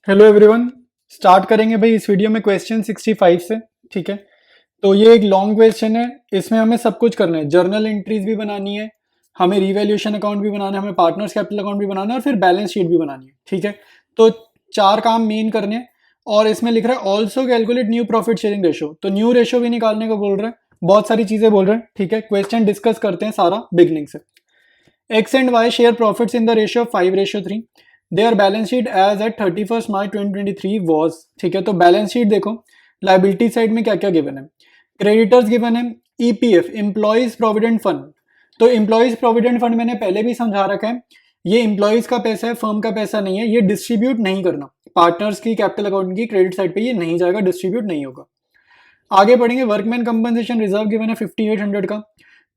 Hello everyone. Start करेंगे भाई इस वीडियो में क्वेश्चन 65 से। ठीक है, तो ये एक लॉन्ग क्वेश्चन है। इसमें हमें सब कुछ करना है, जर्नल एंट्रीज भी बनानी है, हमें रिवैल्यूएशन अकाउंट भी बनाना है, हमें पार्टनर्स कैपिटल अकाउंट भी बनाना है और फिर बैलेंस शीट भी बनानी है। ठीक है, तो चार काम मेन करने हैं। और इसमें लिख रहा है also calculate new profit sharing ratio, तो न्यू रेशो भी निकालने को बोल रहा है, बहुत सारी चीजें बोल रहे हैं। ठीक है, क्वेश्चन डिस्कस करते हैं सारा बिगनिंग से। X and Y share profits in the ratio of 5:3. Their balance sheet as at 31st March 2023 was। ठीक है, तो बैलेंस शीट देखो, लाइबिलिटी साइड में क्या क्या गिवन है। क्रेडिटर्स गिवन है, ईपीएफ एम्प्लॉयज प्रोविडेंट फंड। तो एम्प्लॉयज प्रोविडेंट फंड मैंने पहले भी समझा रखा है, ये एम्प्लॉयज का पैसा है, फर्म का पैसा नहीं है, ये डिस्ट्रीब्यूट नहीं करना। पार्टनर्स की कैपिटल अकाउंट की क्रेडिट साइड पे ये नहीं जाएगा, डिस्ट्रीब्यूट नहीं होगा। आगे पढ़ेंगे, वर्कमैन कंपनसेशन रिजर्व गिवन है 5800 का।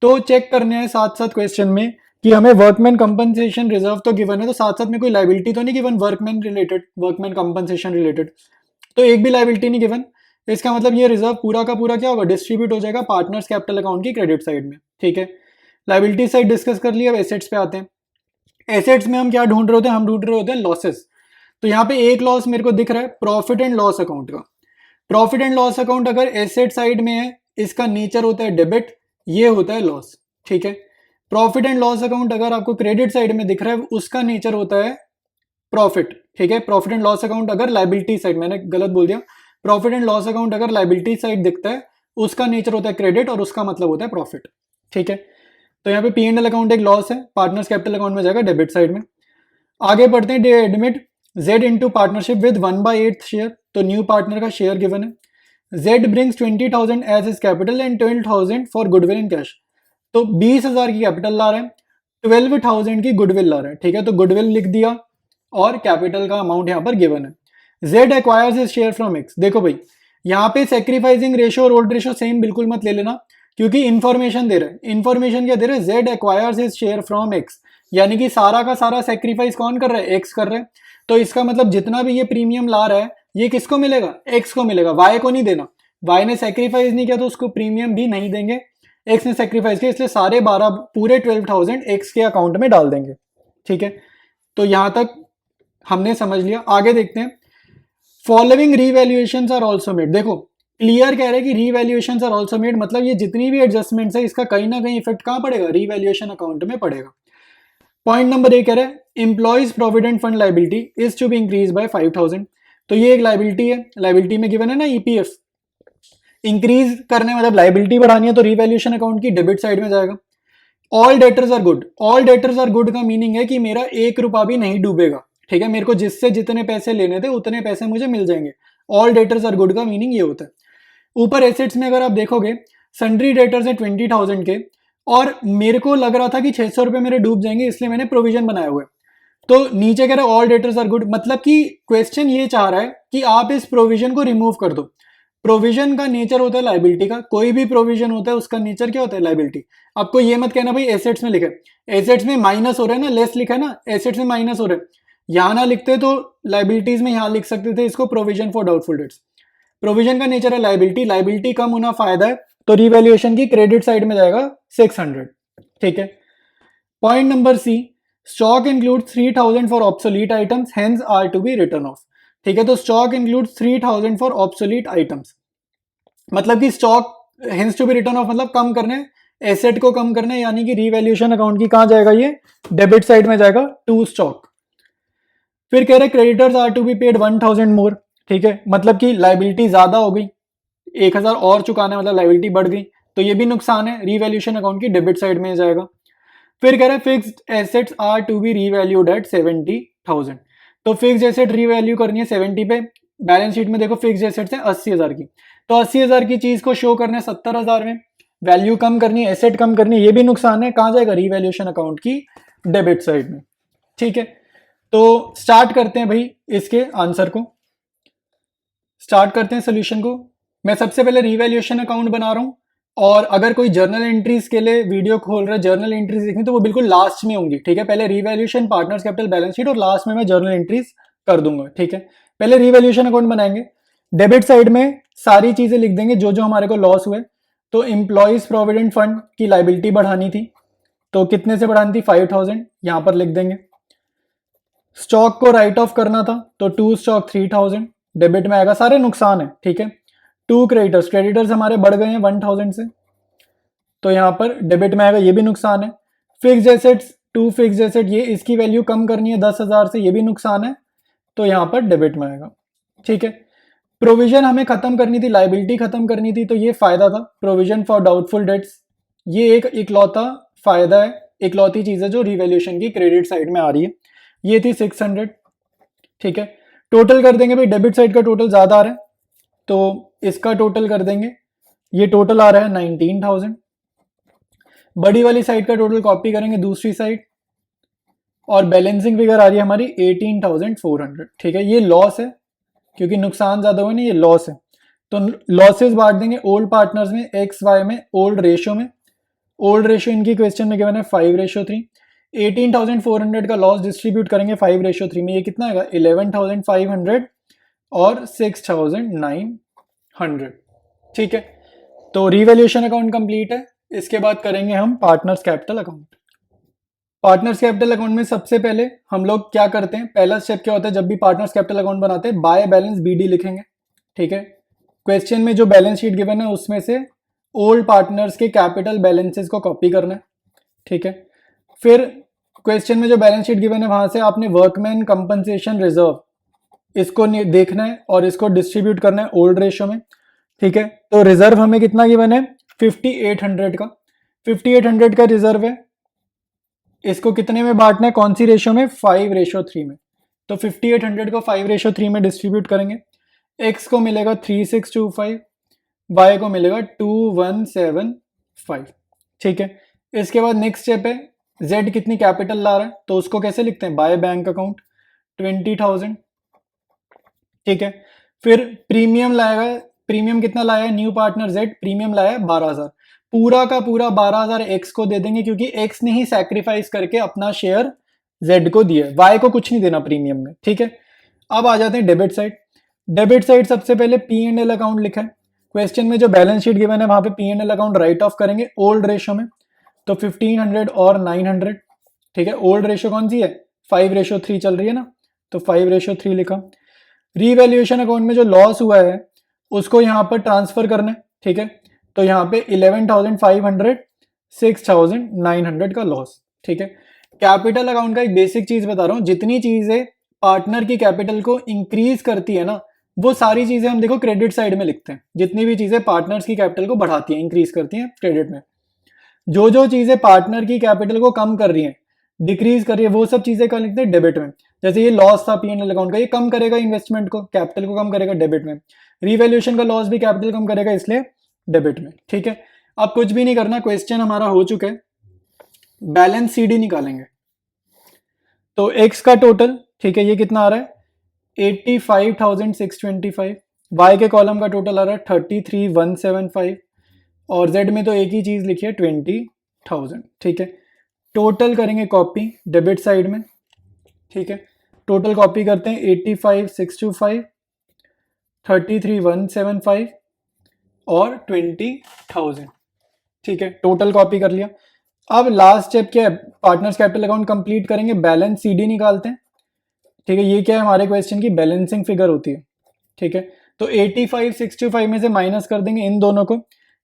तो चेक करने हैं साथ साथ क्वेश्चन में कि हमें वर्कमैन कंपनसेशन रिजर्व तो गिवन है, तो साथ साथ में कोई लाइबिलिटी तो नहीं given workman related, workman compensation related, तो एक भी लाइबिलिटी नहीं गिवन। इसका मतलब ये रिजर्व पूरा का पूरा क्या होगा, डिस्ट्रीब्यूट हो जाएगा पार्टनर्स कैपिटल अकाउंट की क्रेडिट साइड में। ठीक है, लाइबिलिटी साइड डिस्कस कर लिया, अब एसेट्स पे आते हैं। एसेट्स में हम क्या ढूंढ रहे होते हैं, हम ढूंढ रहे होते हैं लॉसेस। तो यहाँ पे एक लॉस मेरे को दिख रहा है प्रॉफिट एंड लॉस अकाउंट का। प्रॉफिट एंड लॉस अकाउंट अगर एसेट साइड में है, इसका नेचर होता है डेबिट, ये होता है लॉस। ठीक है, प्रॉफिट एंड लॉस अकाउंट अगर आपको क्रेडिट साइड में दिख रहा है, उसका नेचर होता है प्रॉफिट। ठीक है, प्रॉफिट एंड लॉस अकाउंट अगर लाइबिलिटी साइड, मैंने गलत बोल दिया, प्रॉफिट एंड लॉस अकाउंट अगर लाइबिलिटी साइड दिखता है, उसका नेचर होता है क्रेडिट और उसका मतलब होता है प्रॉफिट। ठीक है, तो यहाँ पे पी एंड एल अकाउंट एक लॉस है, पार्टनर्स कैपिटल अकाउंट में जाएगा डेबिट साइड में। आगे बढ़ते हैं, admit Z into partnership with 1/8 share, तो न्यू पार्टनर का शेयर गिवन है। Z brings 20,000 as his capital and 12,000 for goodwill in cash। तो 20,000 की कैपिटल ला रहे हैं, 12,000 की गुडविल ला रहे हैं। ठीक है, तो गुडविल लिख दिया और कैपिटल का अमाउंट यहाँ पर गिवन है। Z acquires his share from X। देखो भाई, यहाँ पे सेक्रीफाइसिंग रेशो और ओल्ड रेशो सेम बिल्कुल मत ले लेना, क्योंकि इंफॉर्मेशन दे रहे हैं। इंफॉर्मेशन क्या दे रहे हैं, Z acquires his share from X, यानी कि सारा का सारा सेक्रीफाइस कौन कर रहा है, X कर रहे हैं। तो इसका मतलब जितना भी ये प्रीमियम ला रहा है, ये किसको मिलेगा, एक्स को मिलेगा, वाई को नहीं देना। वाई ने सेक्रीफाइस नहीं किया तो उसको प्रीमियम भी नहीं देंगे, एक्स ने सेक्रीफाइस किया, इसलिए सारे 12 पूरे 12,000 एक्स के अकाउंट में डाल देंगे। ठीक है, तो यहां तक हमने समझ लिया। आगे देखते हैं, फॉलोइंग रीवैल्यूएशंस आर आल्सो मेड। देखो क्लियर कह रहे हैं कि रीवैल्यूएशंस आर आल्सो मेड, मतलब ये जितनी भी एडजस्टमेंट्स है, इसका कहीं ना कहीं इफेक्ट कहां पड़ेगा, रीवैल्यूएशन अकाउंट में पड़ेगा। पॉइंट नंबर ए कह रहे हैं, employees provident fund liability is to be increase by 5,000। तो ये एक लाइबिलिटी है, लाइबिलिटी में गिवन है ना ईपीएफ, इंक्रीज करने मतलब लाइबिलिटी बढ़ानी है, तो रिवैल्यूएशन अकाउंट की डेबिट साइड में जाएगा। All debtors are good, all debtors are good का मीनिंग है कि मेरा 1 रुपया भी नहीं डूबेगा। ठीक है, मेरे को जिससे जितने पैसे लेने थे उतने पैसे मुझे मिल जाएंगे। ऑल डेटर्स आर गुड का मीनिंग ये होता है। ऊपर एसेट्स में अगर आप देखोगे, सन्ड्री डेटर्स है 20,000 के, और मेरे को लग रहा था कि 600 रुपए मेरे डूब जाएंगे, इसलिए मैंने प्रोविजन बनाए हुए। तो नीचे कह रहा है ऑल डेटर्स आर गुड, मतलब कि क्वेश्चन ये चाह रहा है कि आप इस प्रोविजन को रिमूव कर दो। प्रोविजन का नेचर होता है लाइबिलिटी का, कोई भी प्रोविजन होता है उसका नेचर क्या होता है, लाइबिलिटी। आपको ये मत कहना भाई एसेट्स में लिखा है, एसेट्स में माइनस हो रहा है ना, लेस लिखा है ना, एसेट्स में माइनस हो रहा है, यहां ना लिखते तो लाइबिलिटीज में यहां लिख सकते थे इसको provision for doubtful dates. Provision का नेचर है लाइबिलिटी, लाइबिलिटी कम होना फायदा है, तो रिवैल्यूएशन की क्रेडिट साइड में जाएगा 600। ठीक है, point number C, stock include 3,000 for obsolete items hence are to be written off. ठीक है, तो stock include 3,000 for obsolete items, मतलब कि stock hence to be written off मतलब कम करने, एसेट को कम करने, यानी कि रिवैल्यूएशन अकाउंट की कहां जाएगा, ये डेबिट साइड में जाएगा टू स्टॉक। फिर कह रहे creditors are to be paid 1,000 more. ठीक है, मतलब कि लाइबिलिटी ज्यादा हो गई, 1,000 और चुकाने मतलब लाइबिलिटी बढ़ गई, तो ये भी नुकसान है, रिवैल्यूएशन अकाउंट की डेबिट साइड में जाएगा। फिर कह रहे हैं fixed assets are to be revalued at 70,000। तो फिक्स्ड एसेट रीवैल्यू करनी है 70 पे, बैलेंस शीट में देखो फिक्स्ड एसेट्स है 80,000 की, तो 80,000 की चीज को शो करना है 70,000 में, वैल्यू कम करनी है, एसेट कम करनी है, ये भी नुकसान है, कहां जाएगा, रीवैल्यूएशन अकाउंट की डेबिट साइड में। ठीक है, तो स्टार्ट करते हैं भाई इसके आंसर को, स्टार्ट करते हैं सोल्यूशन को। मैं सबसे पहले रीवैल्यूएशन अकाउंट बना रहा हूं, और अगर कोई जर्नल एंट्रीज के लिए वीडियो खोल रहा है, जर्नल एंट्रीज देखनी, तो वो बिल्कुल लास्ट में होंगी। ठीक है, पहले revaluation, partners capital, balance sheet, और लास्ट में मैं जर्नल एंट्रीज कर दूंगा। ठीक है, पहले रीवैल्यूएशन अकाउंट बनाएंगे, डेबिट साइड में सारी चीजें लिख देंगे जो जो हमारे को लॉस हुए। तो एम्प्लॉयज प्रोविडेंट फंड की लाइबिलिटी बढ़ानी थी, तो कितने से बढ़ानी थी, 5,000, यहां पर लिख देंगे। स्टॉक को राइट ऑफ करना था तो टू स्टॉक 3000 डेबिट में आएगा, सारे नुकसान है, ठीक है। टू क्रेडिटर्स, क्रेडिटर्स हमारे बढ़ गए हैं 1000 से, तो यहाँ पर डेबिट में आएगा, ये भी नुकसान है। Fixed assets, to fixed asset, ये इसकी वैल्यू कम करनी है 10,000 से, ये भी नुकसान है, तो यहाँ पर डेबिट में आएगा, ठीक है। प्रोविजन हमें खत्म करनी थी, लाइबिलिटी खत्म करनी थी, तो ये फायदा था, प्रोविजन फॉर डाउटफुल डेट्स, ये एक इकलौता फायदा है, इकलौती चीज है जो रिवैल्यूएशन की क्रेडिट साइड में आ रही है, ये थी 600, ठीक है। टोटल कर देंगे भाई, डेबिट साइड का टोटल ज्यादा आ रहा है तो इसका टोटल कर देंगे, ये टोटल आ रहा है 19,000। बड़ी वाली साइड का टोटल कॉपी करेंगे दूसरी साइड, और बैलेंसिंग फिगर आ रही है हमारी 18,400, ठीक है। ये लॉस है क्योंकि नुकसान ज्यादा हुआ ना, ये लॉस है, तो लॉसेस बांट देंगे ओल्ड पार्टनर्स में, एक्स वाई में, ओल्ड रेशियो में। ओल्ड रेशियो इनकी क्वेश्चन में गिवन है 5:3। 18,400 का लॉस डिस्ट्रीब्यूट करेंगे 5:3 में, ये कितना आएगा 11,500 और 6,900, ठीक है। तो रिवैल्यूएशन अकाउंट कंप्लीट है। इसके बाद करेंगे हम partners capital account. Partners capital account में सबसे पहले हम लोग क्या करते हैं, पहला स्टेप क्या होता है जब भी पार्टनर्स कैपिटल अकाउंट बनाते हैं, बाय बैलेंस बीडी लिखेंगे, ठीक है। क्वेश्चन में जो बैलेंस शीट गिवन है उसमें से ओल्ड पार्टनर्स के कैपिटल बैलेंसेस को कॉपी करना है, ठीक है। फिर क्वेश्चन में जो बैलेंस शीट गिवन है वहां से आपने वर्कमैन कंपनसेशन रिजर्व इसको देखना है और इसको डिस्ट्रीब्यूट करना है ओल्ड रेशियो में, ठीक है। तो रिजर्व हमें कितना गिवन है 5800 का, 5800 का रिजर्व है, इसको कितने में बांटना है, कौन सी रेशियो में, 5:3 में। तो 5800 को 5:3 में डिस्ट्रीब्यूट करेंगे, एक्स को मिलेगा 3625, वाई को मिलेगा 2175, ठीक है। इसके बाद नेक्स्ट स्टेप है, जेड कितनी कैपिटल ला रहा है तो उसको कैसे लिखते हैं, बाय बैंक अकाउंट 20,000, ठीक है। फिर प्रीमियम लाएगा, प्रीमियम कितना लाया है न्यू पार्टनर जेड, प्रीमियम लाया है 12,000, पूरा का पूरा 12,000 एक्स को दे देंगे क्योंकि एक्स ने ही सैक्रिफाइस करके अपना शेयर जेड को दिया, वाई को कुछ नहीं देना प्रीमियम में, ठीक है। अब आ जाते हैं डेबिट साइड। डेबिट साइड सबसे पहले P&L अकाउंट लिखा है, क्वेश्चन में जो बैलेंस शीट गिवन है वहां पे P&L अकाउंट राइट ऑफ करेंगे ओल्ड रेशियो में, तो 1500 और 900, ठीक है। ओल्ड रेशियो कौन सी है 5:3 चल रही है ना, तो 5:3 लिखा। रीवैल्यूएशन अकाउंट में जो लॉस हुआ है उसको यहाँ पर ट्रांसफर करना है, ठीक है। तो यहाँ पे 11,500 6,900 का लॉस, ठीक है। कैपिटल अकाउंट का एक बेसिक चीज बता रहा हूँ, जितनी चीजें पार्टनर की कैपिटल को इंक्रीज करती है ना वो सारी चीजें हम देखो क्रेडिट साइड में लिखते हैं, जितनी भी चीजें पार्टनर्स की कैपिटल को बढ़ाती हैं इंक्रीज करती हैं क्रेडिट में, जो जो चीजें पार्टनर की कैपिटल को कम कर रही हैं डिक्रीज कर रही है वो सब चीजें क्या लिखते हैं डेबिट में। जैसे ये लॉस था P&L अकाउंट का, ये कम करेगा इन्वेस्टमेंट को, कैपिटल को कम करेगा डेबिट में। रिवैल्यूएशन का लॉस भी कैपिटल कम करेगा इसलिए डेबिट में, ठीक है। अब कुछ भी नहीं करना, क्वेश्चन हमारा हो चुका है, बैलेंस सीडी निकालेंगे। तो एक्स का टोटल, ठीक है, ये कितना आ रहा है 85,625, वाई के कॉलम का टोटल आ रहा है 33,175, और जेड में तो एक ही चीज लिखी है 20,000, ठीक है। टोटल करेंगे कॉपी डेबिट साइड में, ठीक है। टोटल कॉपी करते हैं 85,625, 33,175 और 20,000, ठीक है। टोटल कॉपी कर लिया। अब लास्ट स्टेप क्या है, पार्टनर्स कैपिटल अकाउंट कंप्लीट करेंगे, बैलेंस सीडी निकालते हैं, ठीक है। ये क्या है हमारे क्वेश्चन की बैलेंसिंग फिगर होती है, ठीक है। तो 85,625 में से माइनस कर देंगे इन दोनों को,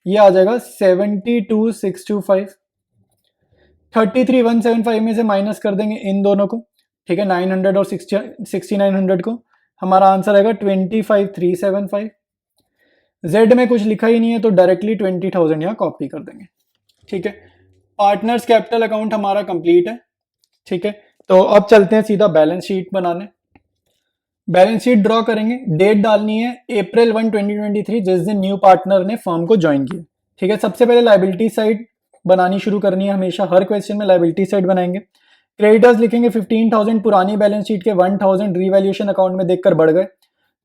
ये आ जाएगा 72,625। 33,175 में से माइनस कर देंगे इन दोनों को, ठीक है, 900 और 6,900 को, हमारा आंसर आएगा 25,375। जेड में कुछ लिखा ही नहीं है तो डायरेक्टली 20,000 यहाँ कॉपी कर देंगे, ठीक है। पार्टनर्स कैपिटल अकाउंट हमारा कंप्लीट है, ठीक है। तो अब चलते हैं सीधा बैलेंस शीट बनाने। बैलेंस शीट ड्रॉ करेंगे, डेट डालनी है April 1, 2023, जिस दिन न्यू पार्टनर ने फर्म को ज्वाइन किया, ठीक है। सबसे पहले लाइबिलिटी साइड बनानी शुरू करनी है, हमेशा हर क्वेश्चन में लाइबिलिटी साइड बनाएंगे। क्रेडिटर्स लिखेंगे 15,000, पुरानी बैलेंस शीट के 1,000 रिवैल्यूएशन अकाउंट में देखकर बढ़ गए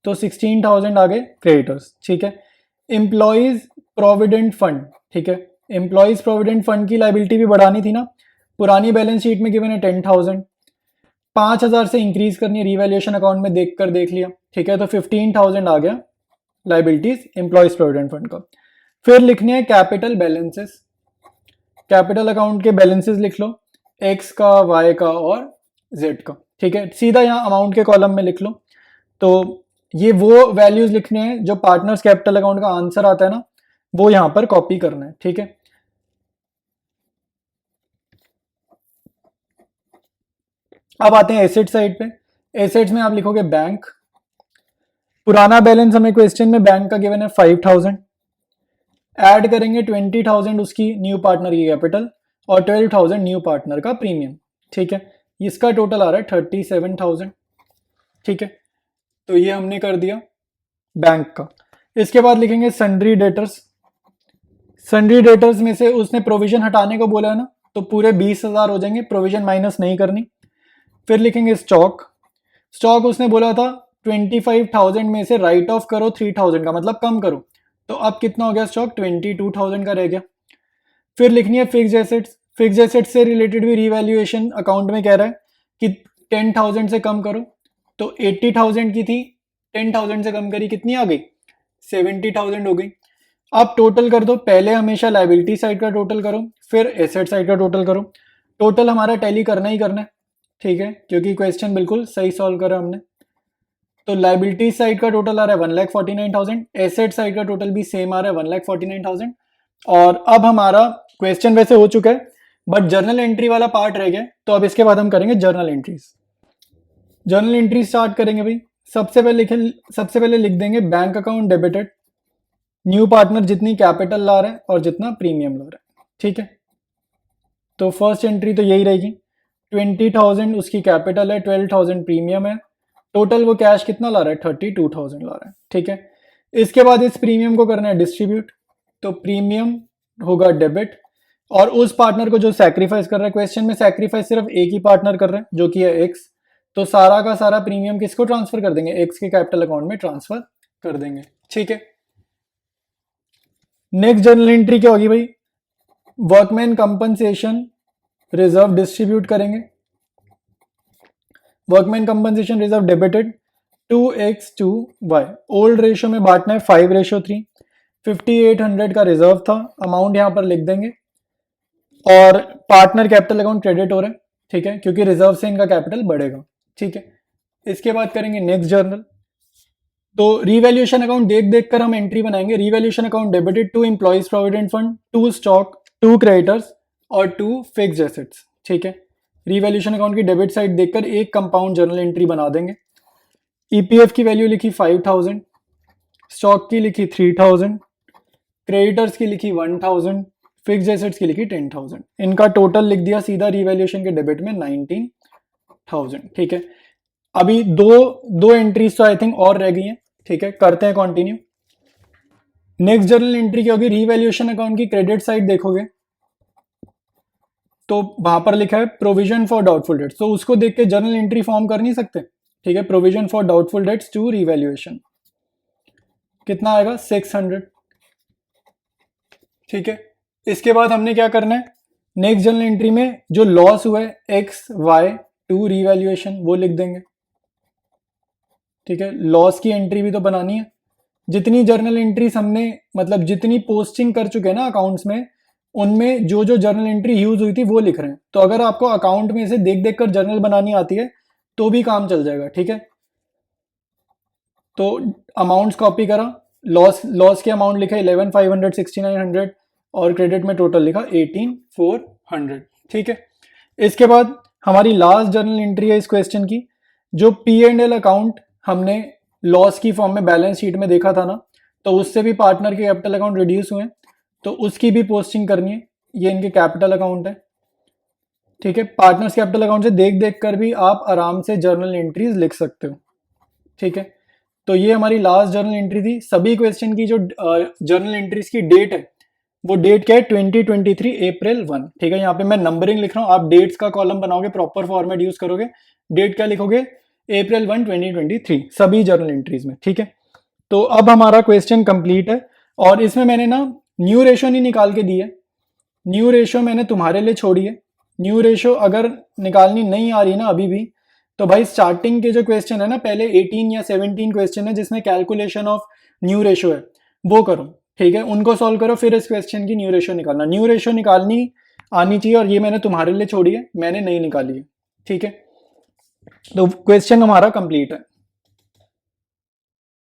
तो 16,000 आ गए क्रेडिटर्स, ठीक है। एम्प्लॉइज प्रोविडेंट फंड, ठीक है, एम्प्लॉइज प्रोविडेंट फंड की लाइबिलिटी भी बढ़ानी थी ना, पुरानी बैलेंस शीट में गिवन है 10,000, 5,000 से इंक्रीज करनी है रिवैल्यूएशन अकाउंट में देखकर देख लिया, ठीक है। तो 15,000 आ गया लाइबिलिटीज एम्प्लॉइज प्रोविडेंट फंड का। फिर लिखने हैं कैपिटल बैलेंसेस, कैपिटल अकाउंट के बैलेंसेस लिख लो, एक्स का, वाई का और जेड का, ठीक है, सीधा यहाँ अमाउंट के कॉलम में लिख लो। तो ये वो वैल्यूज लिखने हैं जो पार्टनर्स कैपिटल अकाउंट का आंसर आता है ना, वो यहाँ पर कॉपी करना है। ठीक है, अब आते हैं एसेट साइड पे। एसेट्स में आप लिखोगे बैंक। पुराना बैलेंस हमें क्वेश्चन में बैंक का गिवन है 5000, ऐड करेंगे 20,000 उसकी न्यू पार्टनर की कैपिटल और 12,000 न्यू पार्टनर का प्रीमियम। ठीक है, इसका टोटल आ रहा है 37,000। ठीक है, तो ये हमने कर दिया बैंक का। इसके बाद लिखेंगे सन्ड्री डेटर्स। सन्ड्री डेटर्स में से उसने प्रोविजन हटाने को बोला है ना, तो पूरे 20,000 हो जाएंगे, प्रोविजन माइनस नहीं करनी। फिर लिखेंगे स्टॉक। स्टॉक उसने बोला था 25,000 में से राइट ऑफ करो 3,000 का, मतलब कम करो, तो अब कितना हो गया स्टॉक, 22,000 का रह गया। फिर लिखनी है फिक्स एसेट्स। फिक्स एसेट्स से रिलेटेड भी रिवैल्यूएशन अकाउंट में कह रहा है कि 10,000 से कम करो, तो 80,000 की थी, 10,000 से कम करी, कितनी आ गई, 70,000 हो गई। अब टोटल कर दो, पहले हमेशा लाइबिलिटी साइड का टोटल करो, फिर एसेट साइड का टोटल करो। टोटल हमारा टैली करना ही करना है, ठीक है, क्योंकि क्वेश्चन बिल्कुल सही सॉल्व करा हमने। तो लाइबिलिटी साइड का टोटल आ रहा है 1,49,000, एसेट साइड का टोटल भी सेम आ रहा है 1,49,000। और अब हमारा क्वेश्चन वैसे हो चुका है, बट जर्नल एंट्री वाला पार्ट रह गया, तो अब इसके बाद हम करेंगे journal entries. Journal entry start करेंगे भाई। सबसे पहले लिख देंगे bank account debited, new partner जितनी कैपिटल ला रहा है और जितना प्रीमियम ला रहा है। ठीक है, तो फर्स्ट एंट्री तो यही रहेगी, 20,000 उसकी कैपिटल है, 12,000 प्रीमियम है, टोटल वो कैश कितना ला रहा है, 32,000 ला रहा है। ठीक है, इसके बाद इस प्रीमियम को करना है डिस्ट्रीब्यूट, तो प्रीमियम होगा डेबिट, और उस पार्टनर को जो सैक्रिफाइस कर रहा है, क्वेश्चन में सैक्रिफाइस सिर्फ एक ही पार्टनर कर रहा है जो कि है एक्स, तो सारा का सारा प्रीमियम किसको ट्रांसफर कर देंगे, एक्स के कैपिटल अकाउंट में ट्रांसफर कर देंगे। ठीक है, नेक्स्ट जर्नल एंट्री क्या होगी भाई, वर्कमैन कंपनसेशन रिजर्व डिस्ट्रीब्यूट करेंगे। Workman compensation reserve debited 2x2y, old ratio में बांटना है 5:3, 5800 का रिजर्व था, अमाउंट यहां पर लिख देंगे, और पार्टनर कैपिटल अकाउंट क्रेडिट हो रहा है। ठीक है, क्योंकि रिजर्व से इनका कैपिटल बढ़ेगा। ठीक है, इसके बाद करेंगे नेक्स्ट जर्नल। तो रिवैल्यूएशन अकाउंट देख देख कर हम एंट्री बनाएंगे। Revaluation account debited 2 employees provident fund, 2 stock, 2 creditors और 2 फिक्स्ड एसेट्स। ठीक है, रिवैल्यूएशन अकाउंट की डेबिट साइड देखकर एक कंपाउंड जर्नल एंट्री बना देंगे। ईपीएफ की वैल्यू लिखी 5,000, स्टॉक की लिखी 3,000, क्रेडिटर्स की लिखी 1,000, फिक्स्ड एसेट्स की लिखी 10,000। इनका टोटल लिख दिया सीधा रिवैल्यूएशन के डेबिट में 19,000। ठीक है, अभी दो एंट्रीज तो आई थिंक और रह गई हैं। ठीक है, करते हैं कंटिन्यू। नेक्स्ट जर्नल एंट्री क्या होगी, रिवैल्यूएशन अकाउंट की क्रेडिट साइड देखोगे तो वहां पर लिखा है प्रोविजन फॉर डाउटफुल डेट्स, तो उसको देख के जर्नल एंट्री फॉर्म कर नहीं सकते। ठीक है, provision for doubtful debts to revaluation कितना आएगा, 600। ठीक है, इसके बाद हमने क्या करना है, नेक्स्ट जर्नल एंट्री में जो लॉस हुआ है एक्स वाई टू रिवैल्यूएशन वो लिख देंगे। ठीक है, लॉस की एंट्री भी तो बनानी है। जितनी जर्नल एंट्रीज हमने, मतलब जितनी पोस्टिंग कर चुके हैं ना अकाउंट्स में, उनमें जो जो जर्नल एंट्री यूज हुई थी वो लिख रहे हैं। तो अगर आपको अकाउंट में से देख देख कर जर्नल बनानी आती है तो भी काम चल जाएगा। ठीक है, तो अमाउंट्स कॉपी करा, लॉस के अमाउंट लिखा 11,500, 6,900 और क्रेडिट में टोटल लिखा 18,400। ठीक है, इसके बाद हमारी लास्ट जर्नल एंट्री है इस क्वेश्चन की, जो P&L अकाउंट हमने लॉस की फॉर्म में बैलेंस शीट में देखा था ना, तो उससे भी पार्टनर के कैपिटल अकाउंट रिड्यूस हुए, तो उसकी भी पोस्टिंग करनी है। ये इनके कैपिटल अकाउंट है। ठीक है, पार्टनर्स कैपिटल अकाउंट से देख देख कर भी आप आराम से जर्नल एंट्रीज लिख सकते हो। ठीक है, तो ये हमारी लास्ट जर्नल एंट्री थी। सभी क्वेश्चन की जो जर्नल एंट्रीज की डेट है वो डेट क्या है, 2023 अप्रैल 1। ठीक है, यहाँ पे मैं नंबरिंग लिख रहा हूँ, आप डेट्स का कॉलम बनाओगे, प्रॉपर फॉर्मेट यूज करोगे, डेट क्या लिखोगे, अप्रैल 1, 2023 सभी जर्नल एंट्रीज में। ठीक है, तो अब हमारा क्वेश्चन कंप्लीट है, और इसमें मैंने ना न्यू रेशो नहीं निकाल के दी है, न्यू रेशो मैंने तुम्हारे लिए छोड़ी है। न्यू रेशो अगर निकालनी नहीं आ रही ना अभी भी, तो भाई स्टार्टिंग के जो क्वेश्चन है ना, पहले 18 या 17 क्वेश्चन है जिसमें कैलकुलेशन ऑफ न्यू रेशो है, वो करो। ठीक है, उनको सॉल्व करो, फिर इस क्वेश्चन की न्यू रेशो निकालना। न्यू रेशो निकालनी आनी चाहिए, और ये मैंने तुम्हारे लिए छोड़ी है, मैंने नहीं निकाली है। ठीक है, तो क्वेश्चन हमारा कंप्लीट है।